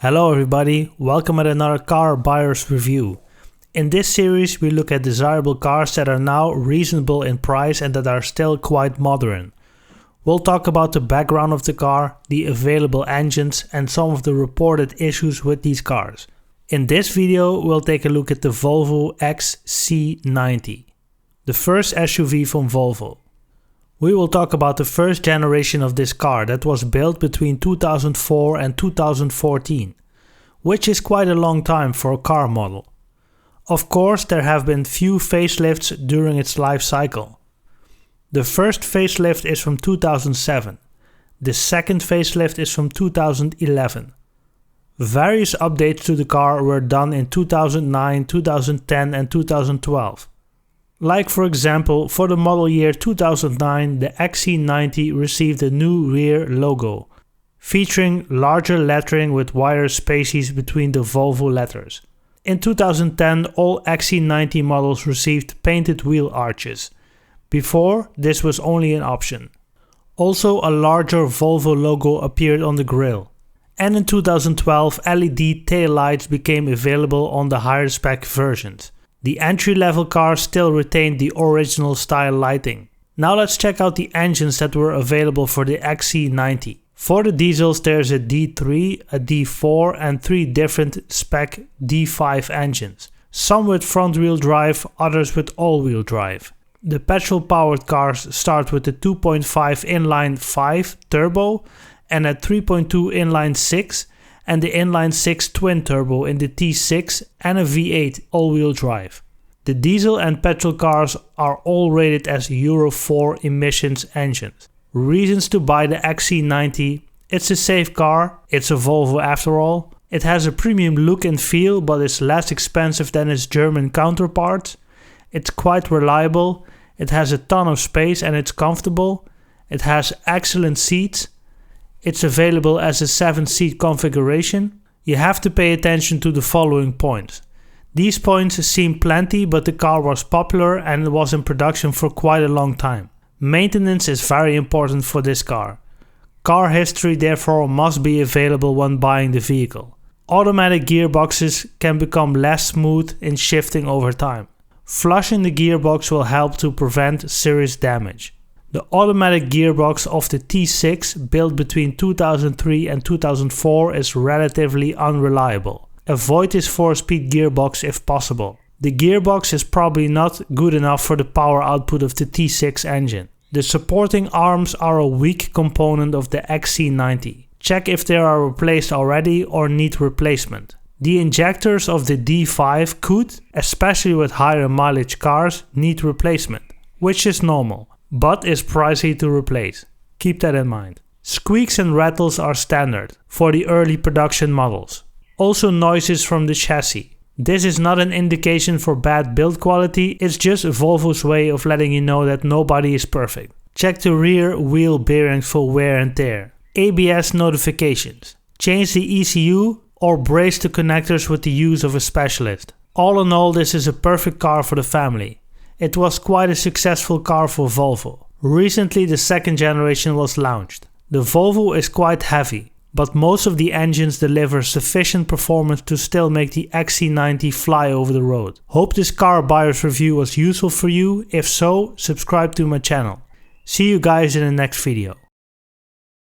Hello everybody, welcome at another car buyer's review. In this series we look at desirable cars that are now reasonable in price and that are still quite modern. We'll talk about the background of the car, the available engines and some of the reported issues with these cars. In this video we'll take a look at the Volvo XC90, the first SUV from Volvo. We will talk about the first generation of this car that was built between 2004 and 2014, which is quite a long time for a car model. Of course, there have been few facelifts during its life cycle. The first facelift is from 2007. The second facelift is from 2011. Various updates to the car were done in 2009, 2010 and 2012. Like for example, for the model year 2009, the XC90 received a new rear logo, featuring larger lettering with wider spaces between the Volvo letters. In 2010, all XC90 models received painted wheel arches. Before, this was only an option. Also, a larger Volvo logo appeared on the grille. And in 2012, LED taillights became available on the higher spec versions. The entry-level car still retained the original style lighting. Now let's check out the engines that were available for the XC90. For the diesels there's a D3, a D4 and 3 different spec D5 engines. Some with front-wheel drive, others with all-wheel drive. The petrol-powered cars start with the 2.5 inline 5 turbo and a 3.2 inline 6 and the inline 6 twin turbo in the T6 and a V8 all-wheel drive. The diesel and petrol cars are all rated as Euro 4 emissions engines. Reasons to buy the XC90: it's a safe car, it's a Volvo after all, it has a premium look and feel but is less expensive than its German counterparts, it's quite reliable, it has a ton of space and it's comfortable, it has excellent seats, it's available as a 7-seat configuration. You have to pay attention to the following points. These points seem plenty, but the car was popular and was in production for quite a long time. Maintenance is very important for this car. Car history therefore must be available when buying the vehicle. Automatic gearboxes can become less smooth in shifting over time. Flushing the gearbox will help to prevent serious damage. The automatic gearbox of the T6 built between 2003 and 2004 is relatively unreliable. Avoid this 4-speed gearbox if possible. The gearbox is probably not good enough for the power output of the T6 engine. The supporting arms are a weak component of the XC90. Check if they are replaced already or need replacement. The injectors of the D5 could, especially with higher mileage cars, need replacement, which is normal, but is pricey to replace. Keep that in mind. Squeaks and rattles are standard for the early production models. Also noises from the chassis. This is not an indication for bad build quality, it's just Volvo's way of letting you know that nobody is perfect. Check the rear wheel bearings for wear and tear. ABS notifications. Change the ECU or brace the connectors with the use of a specialist. All in all, this is a perfect car for the family. It was quite a successful car for Volvo. Recently the second generation was launched. The Volvo is quite heavy, but most of the engines deliver sufficient performance to still make the XC90 fly over the road. Hope this car buyer's review was useful for you. If so, subscribe to my channel. See you guys in the next video.